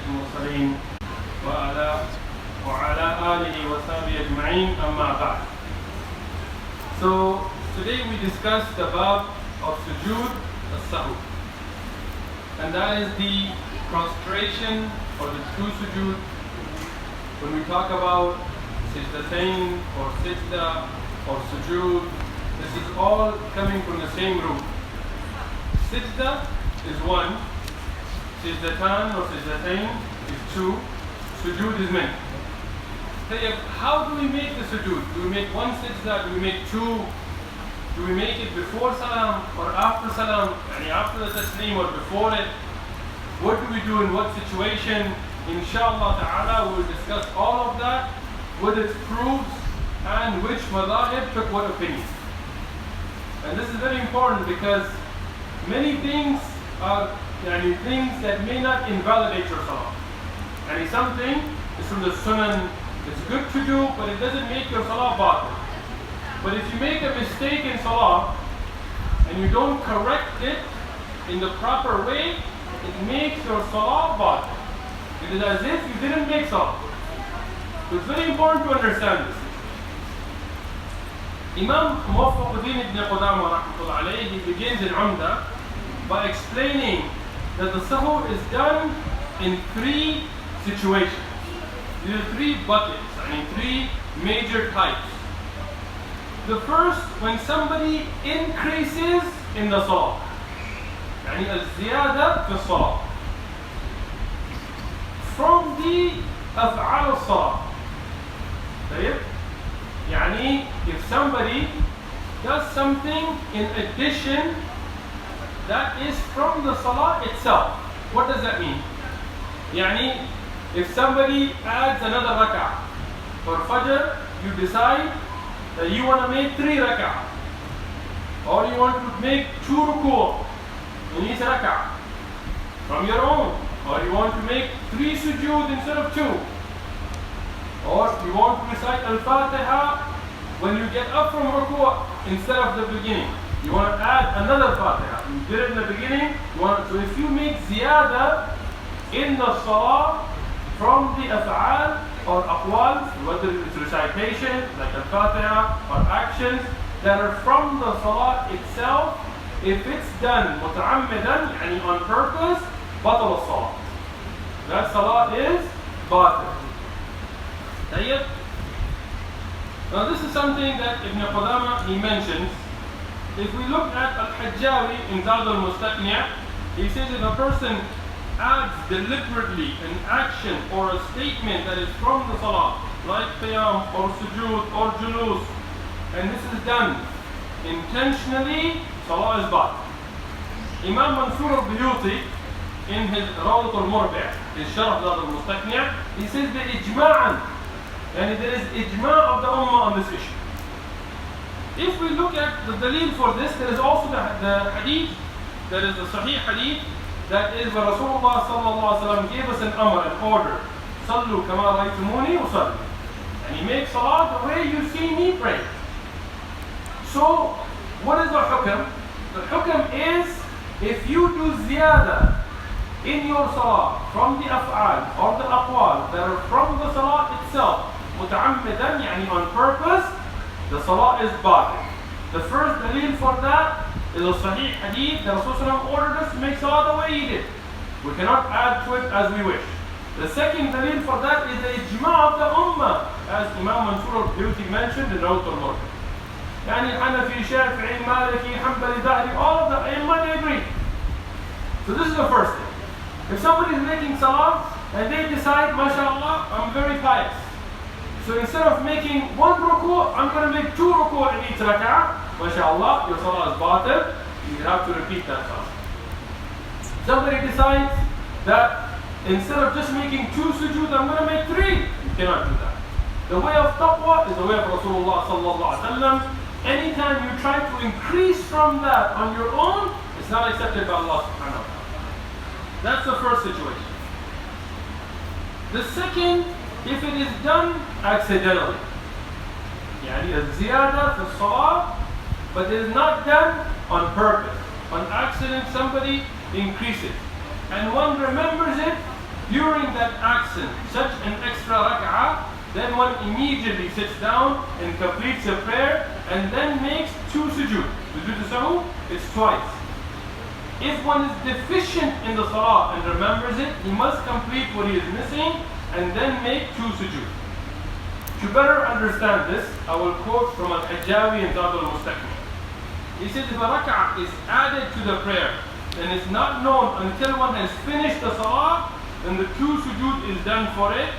المرسلين وعلى آله وصحبه أجمعين أما بعد. So today we discussed the bab of Sujood, as-Sahw, and that is the prostration or the true Sujood. When we talk about Sajdatain or Sajda or Sujood, this is all coming from the same root. Sajda is one, Sajdatan or Sajdatain is two, Sujood is many. How do we make the sujood? Do we make one sajda? Do we make two? Do we make it before salam or after salam? After the taslim or before it? What do we do in what situation? Inshallah ta'ala we will discuss all of that with its proofs and which madhahib took what opinion. And this is very important because many things are things that may not invalidate your salah. Something is from the sunan. It's good to do, but it doesn't make your salah batil. But if you make a mistake in salah and you don't correct it in the proper way, it makes your salah batil. It is as if you didn't make salah. So it's very important to understand this. Imam Muwaffaquddin ibn Qudama rahmatullah alayhi, he begins in Umdah by explaining that the sahw is done in three situations. There are three buckets, three major types. The first, when somebody increases in the salah, al-ziyada fi salah, from the af'al al-salah. If somebody does something in addition that is from the salah itself, what does that mean? If somebody adds another rak'ah for Fajr, you decide that you want to make 3 rak'ah, or you want to make 2 ruku' in each rak'ah from your own, or you want to make 3 sujood instead of 2, or you want to recite al-Fatiha when you get up from ruku' instead of the beginning. You want to add another Fatiha. You did it in the beginning. So if you make ziyada in the salah from the af'al or aqwal, whether it's recitation like al-Fatiha or actions that are from the salah itself, if it's done muta'ammidan, on purpose, batal salah. That salah is batil. Now this is something that Ibn Qudama he mentions. If we look at Al-Hajjawi in Sharh al Umdah, he says if a person adds deliberately an action or a statement that is from the salah, like qiyam or sujood or julus, and this is done intentionally, salah is batil. Imam Mansur al-Buyuti in his Rawdat al-Murbi', his Sharh al Umdah, he says that ijma'an, and there is ijma' of the ummah on this issue. If we look at the dalil for this, there is also the hadith, that is the sahih hadith, that is where Rasulullah sallallahu alaihi wasallam gave us an amr, an order. Sallu kama ra'aytumuni usalli. And he makes salah the way you see me pray. So, what is the hukm? The hukm is, if you do ziyada in your salah from the af'al or the aqwal that are from the salah itself, muta'ammidan, on purpose, the salah is batil. The first dalil for that is a sahih hadith that Rasulullah ordered us to make salah the way he did. We cannot add to it as we wish. The second dalil for that is the ijma' of the ummah, as Imam Mansur al-Buyuti mentioned in Rawdat al-Murbi'. Hanafi, Shafi'i, Maliki, Hanbali, Dahri, all of the A'immah, they agree. So this is the first thing. If somebody is making salah and they decide, mashallah, I'm very pious, so instead of making 1 ruku', I'm going to make 2 ruku' in each rak'ah, mashallah, your salah is batil, you have to repeat that salah. Somebody decides that instead of just making 2 sujood, I'm going to make 3. You cannot do that. The way of taqwa is the way of Rasulullah sallallahu alaihi wasallam. Anytime you try to increase from that on your own, it's not accepted by Allah subhanahu wa ta'ala. That's the first situation. The second, if it is done accidentally, a ziyada fi salah, but it is not done on purpose. On accident, somebody increases, and one remembers it during that person such an extra rak'ah, then one immediately sits down and completes a prayer and then makes 2 sujood. Sujood as-Sahw is twice. If one is deficient in the salah and remembers it, he must complete what he is missing and then make 2 sujood. To better understand this, I will quote from al-Hajjawi in Sharh al Umdah. He says, if a rak'ah is added to the prayer and is not known until one has finished the salah, then the 2 sujood is done for it.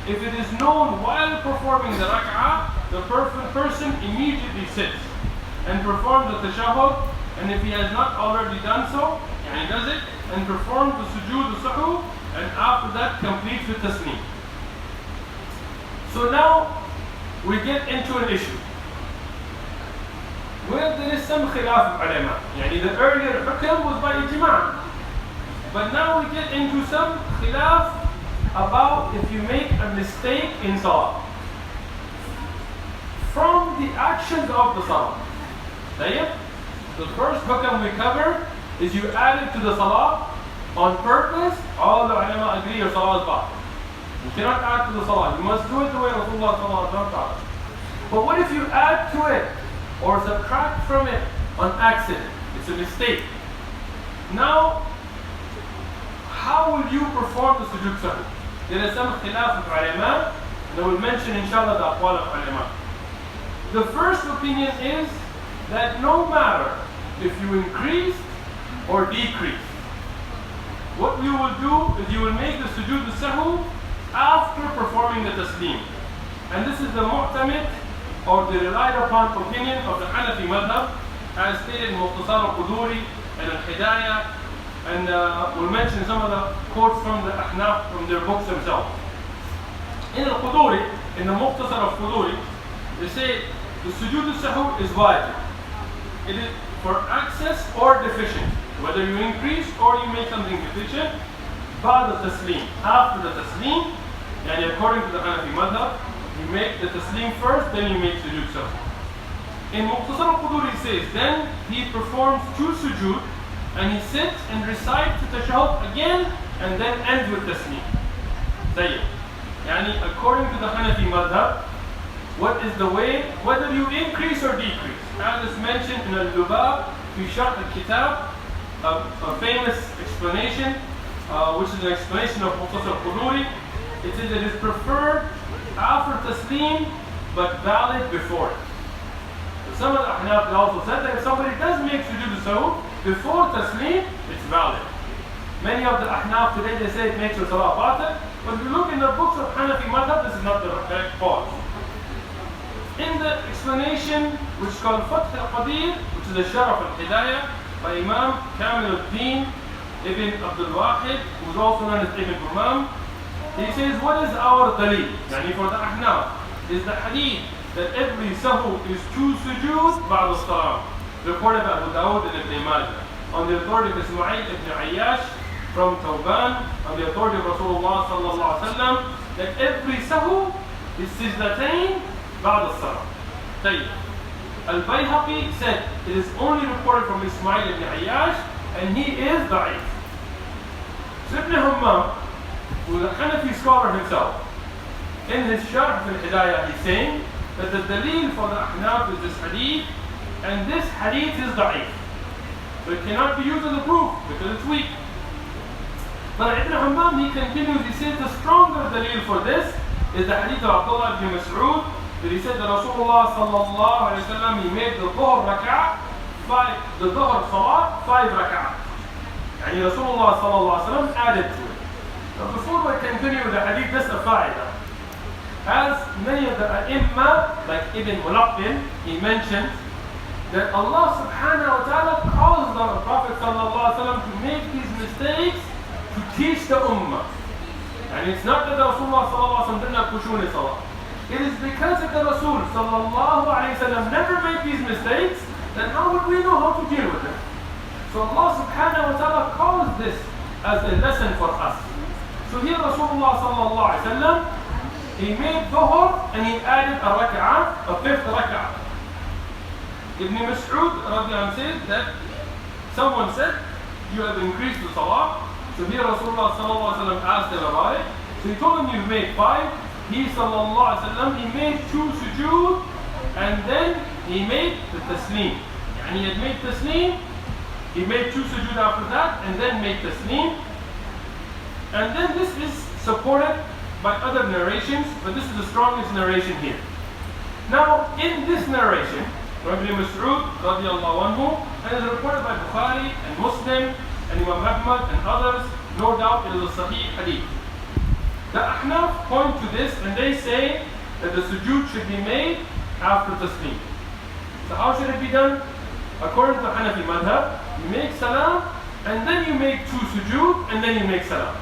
If it is known while performing the rak'ah, the person immediately sits and performs the tashahhud, and if he has not already done so, and he does it, and performs the sujood as-Sahw, and after that completes the tasneem. So now we get into an issue where there is some khilaf of ulama. The earlier hukm was by ijma', but now we get into some khilaf about if you make a mistake in salah from the actions of the salah. The first hukm we cover is you add it to the salah on purpose. All the ulama agree your salah is batil. You cannot add to the salah. You must do it the way Rasulullah taught. But what if you add to it or subtract from it on accident? It's a mistake. Now, how will you perform the sujood sahw? There is some khilaf of ulama, and I will mention inshallah the aqwal of ulama. The first opinion is that no matter if you increase or decrease, what you will do is you will make the sujood as-Sahw after performing the taslim. And this is the mu'tamid or the relied upon opinion of the Hanafi madhab, as stated in Mukhtasar al-Quduri and al-Hidayah, and we'll mention some of the quotes from the Ahnaf from their books themselves. In al-Quduri, in the Mukhtasar of Quduri, they say the sujood as-Sahw is wajib. It is for access or deficient, whether you increase or you make something deficient. Ba'da taslim, after the taslim, and according to the Hanafi madhab, you make the taslim first, then you make sujood sahw. In Mukhtasar al-Quduri says, then he performs 2 sujood, and he sits and recites the tashahhud again, and then ends with taslim. According to the Hanafi madhab, what is the way, whether you increase or decrease, as is mentioned in al-Lubab fi Sharh al-Kitab, a famous explanation, which is an explanation of Mukhtasar al-Quduri. It says it is preferred after taslim, but valid before it. So some of the Ahnaf also said that if somebody does make sujood as-Sahw before taslim, it's valid. Many of the Ahnaf today, they say it makes your salah batil, but if you look in the books of Hanafi madhab, this is not the correct cause. In the explanation, which is called Fath al-Qadir, which is a Sharh al-Hidayah by Imam Kamil al-Din Ibn Abdul Wahid, who is also known as Ibn Umam, he says, what is our dalil? For the Ahnaf, is the hadith that every sahw is 2 sujood ba'da salam, reported by Abu Dawud and Ibn Majah, on the authority of Ismail ibn Ayyash from Tawban, on the authority of Rasulullah sallallahu alaihi wasallam, that every sahw is sijdatayn ba'da salam. Al-Bayhaqi said it is only reported from Ismail ibn Ayyash, and he is da'if. So Ibn Hammam, who is a Hanafi scholar himself, in his Sharh al-Hidayah, he's saying that the dalil for the Ahnaf is this hadith, and this hadith is da'if. So it cannot be used as a proof because it's weak. But Ibn Hammam, he continues, he says the stronger dalil for this is the hadith of Abdullah ibn Mas'ud, that he said that Rasulullah sallallahu alayhi wa sallam, he made the dhuhr rak'ah, the dhuhr salat, 5 rak'ah. And Rasulullah sallallahu alayhi wa sallam added to it. But before we continue with the hadith, this is a fa'idah. As many of the ai''imma, like Ibn Mulaqqin, he mentioned that Allah subhanahu wa ta'ala caused the Prophet sallallahu alayhi wa sallam to make these mistakes to teach the ummah. And it's not that the Rasulullah sallallahu alayhi wa sallam did not khushu' in salah. It is because if the Rasul sallallahu alayhi wa sallam never made these mistakes, then how would we know how to deal with them? So Allah subhanahu wa ta'ala calls this as a lesson for us. So here Rasulullah sallallahu alayhi wa sallam, he made dhuhr and he added a rak'ah, a 5th rak'ah. Ibn Mas'ud radiallahu anhu said that someone said, you have increased the salah. So here Rasulullah sallallahu alayhi wa sallam asked them about it. So he told him, you've made 5. He sallallahu alaihi wasallam, he made 2 sujood, and then he made the taslim. And he had made taslim, he made 2 sujood after that, and then made taslim. And then this is supported by other narrations, but this is the strongest narration here. Now, in this narration, Ibn Mas'ud radiallahu anhu, and is reported by Bukhari and Muslim and Imam Ahmad and others, no doubt it is a Sahih hadith. The Ahnaf point to this and they say that the sujood should be made after taslim. So how should it be done? According to the Hanafi madhab, you make salam and then you make 2 sujood and then you make salam,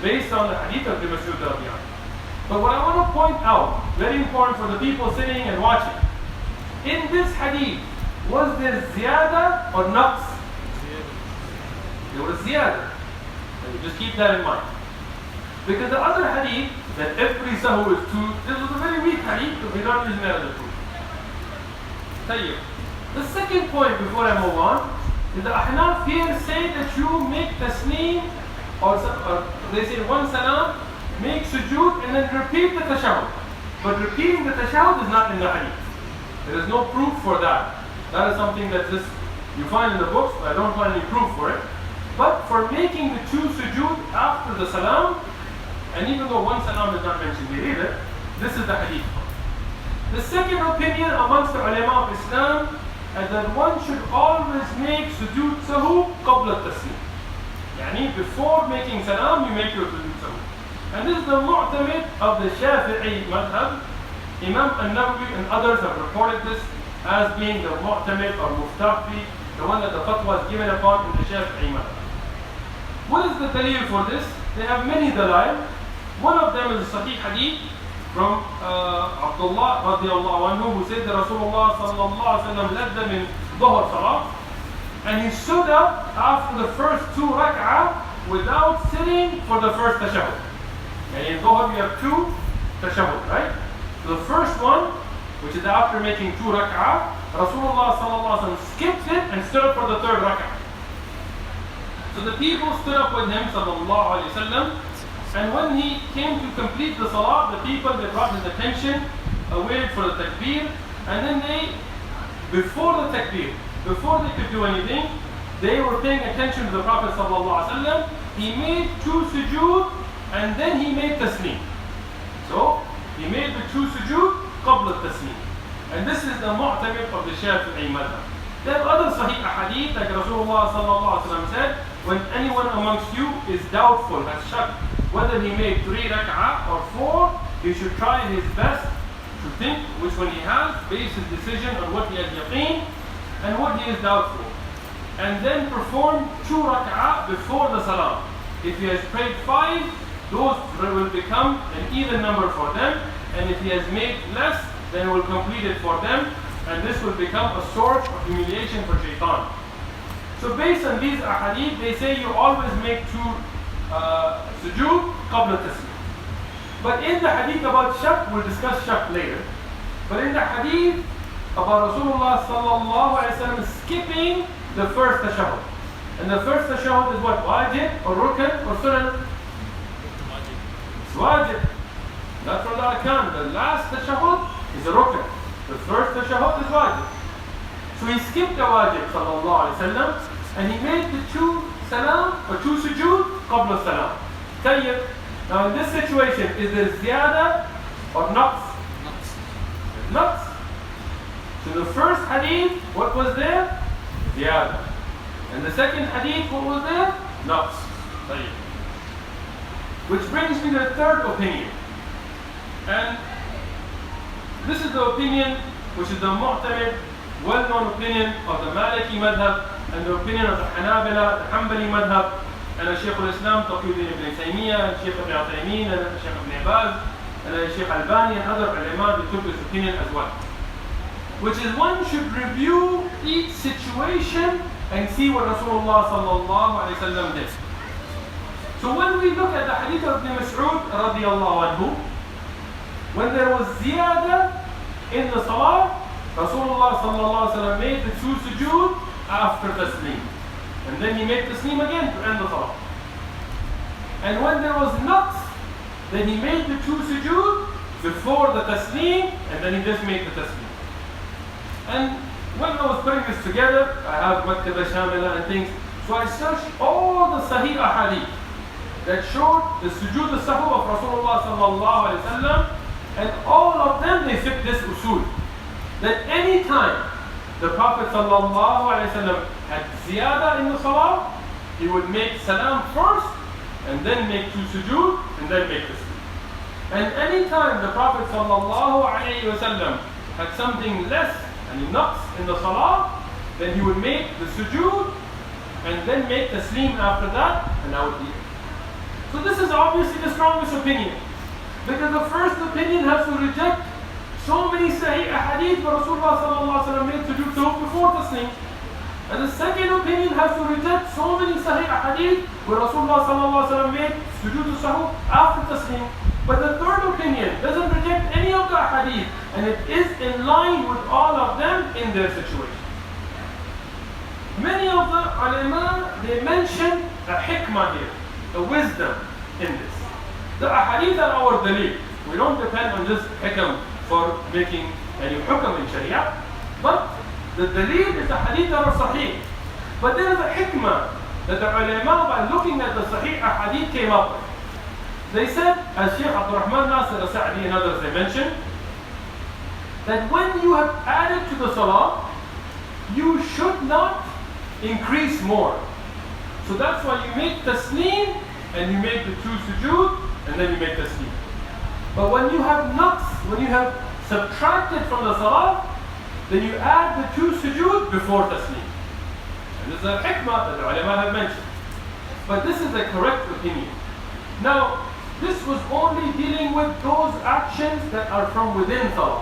based on the hadith of Ibn Mas'ud radiallahu anhu. But what I want to point out, very important for the people sitting and watching, in this hadith, was there ziyada or naqs? There was ziyada. Just keep that in mind. Because the other hadith, that every sahw is 2, this was a very weak hadith, so we don't use it as a proof. The second point before I move on, is the Ahnaf here say that you make tasneem, or they say 1 salam, make sujood, and then repeat the tashahhud. But repeating the tashahhud is not in the hadith. There is no proof for that. That is something that you find in the books, but I don't find any proof for it. But for making the 2 sujood after the salam, and even though 1 salam is not mentioned here either, this is the hadith. The second opinion amongst the ulama of Islam is that one should always make sujood sahw qabla taslim. Yani before making salam, you make your sujood sahw. And this is the mu'tamid of the Shafi'i madhab. Imam al-Nawawi and others have reported this as being the mu'tamid or muftafi, the one that the fatwa is given upon in the Shafi'i madhab. What is the dalil for this? They have many dalil. One of them is a Sahih hadith from Abdullah radiallahu anhu, who said that Rasulullah sallallahu alaihi wasallam led them in dhuhr salah, and he stood up after the first 2 rak'ah without sitting for the first tashahhud. And in dhuhr you have 2 tashahhud, right? So the first one, which is after making 2 rak'ah, Rasulullah sallallahu alaihi wasallam skipped it and stood up for the 3rd rak'ah. So the people stood up with him sallallahu alaihi wasallam, and when he came to complete the salah, the people, they brought his attention, waited for the takbir, and then before the takbir, before they could do anything, they were paying attention to the Prophet sallallahu alaihi wasallam. He made 2 sujood and then he made taslim. So he made the 2 sujood qabla taslim. And this is the mu'tamid of the Shafi'i madhab. There are other sahih ahadith, like Rasulullah sallallahu alaihi wasallam said, when anyone amongst you is doubtful, has shak, whether he made 3 rak'ah or 4, he should try his best to think which one he has, base his decision on what he has yaqeen and what he is doubtful, and then perform 2 rak'ah before the salam. If he has prayed 5, those will become an even number for them, and if he has made less, then he will complete it for them, and this will become a source of humiliation for shaitan. So based on these ahadith, they say you always make 2 sujood qabla taslim. But in the hadith about shak, we'll discuss shak later, but in the hadith about Rasulullah sallallahu alaihi wasallam skipping the first tashahhud, and the first tashahhud is what? Wajib or rukn or sunnah? It's wajib. Not from the arkan. The last tashahhud is a rukn. The first tashahhud is wajib. So he skipped the wajib sallallahu alaihi wasallam, and he made the 2 salam or 2 sujood qabla salam. Tayyib. Now in this situation, is there ziyada or naqs? Naqs. So the first hadith, what was there? Ziyada. And the second hadith, what was there? Naqs. Tayyib. Which brings me to the third opinion. And this is the opinion which is the mu'tamid, well-known opinion of the Maliki madhab, and the opinion of the Hanabila, the Hanbali madhab, and Shaykh al-Islam, Taqiyuddin ibn Taymiyyah, and Shaykh ibn Uthaymeen, and Shaykh ibn Baz, and Shaykh Albani, and other ulama, they took this opinion as well. Which is one should review each situation and see what Rasulullah sallallahu alaihi wasallam did. So when we look at the hadith of Ibn Mas'ud radiallahu anhu, when there was ziyada in the salah, Rasulullah sallallahu alaihi wasallam made the 2 sujood after taslim, and then he made taslim again to end the salah. And when there was naqs then he made the two sujood before the taslim, and then he just made the taslim. And when I was putting this together, I have Maktaba Shamila and things, so I searched all the Sahih Ahadith that showed the Sujood as-Sahw of Rasulullah sallallahu alayhi wa sallam, and all of them they fit this usul, that any time the Prophet sallallahu alayhi wa sallam had ziyada in the salah, he would make salam first, and then make two sujood, and then make the sujood. And any time the Prophet sallallahu alayhi wa sallam had something less, and naqs in the salah, then he would make the sujood, and then make taslim after that, and that would be it. So this is obviously the strongest opinion, because the first opinion has to reject so many sahih ahadith where Rasulullah sallallahu alaihi wasallam made sujood sahw before taslim, and the second opinion has to reject so many sahih ahadith where Rasulullah sallallahu alaihi wasallam made sujood sahw after taslim. But the third opinion doesn't reject any of the ahadith, and it is in line with all of them in their situation. Many of the ulama, they mention a hikmah here, a wisdom in this. The ahadith are our dalil. We don't depend on just hikam for making any hukam in sharia, but the dalil is the hadith that are sahih. But there is a hikmah that the ulama, by looking at the sahih ahadith, came up with. They said, as Shaykh Abdul Rahman Nasir al-Sa'di and others they mentioned, that when you have added to the salah, you should not increase more. So that's why you make taslim, and you make the two sujood, and then you make taslim. But when you have naqs, when you have subtracted from the salah, then you add the two sujood before taslim. And this is a hikmah that the ulama have mentioned. But this is the correct opinion. Now, this was only dealing with those actions that are from within salah.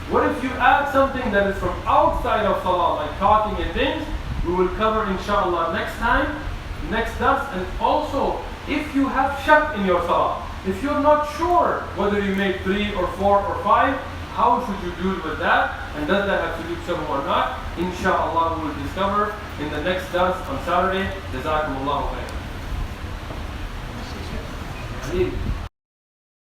What if you add something that is from outside of salah, like talking and things? We will cover inshallah next time, next dars. And also, if you have shak in your salah, if you're not sure whether you made 3 or 4 or 5, how should you deal with that? And does that have to do some or not? Inshallah, we will discover in the next dars on Saturday. Jazakumullahu khairan.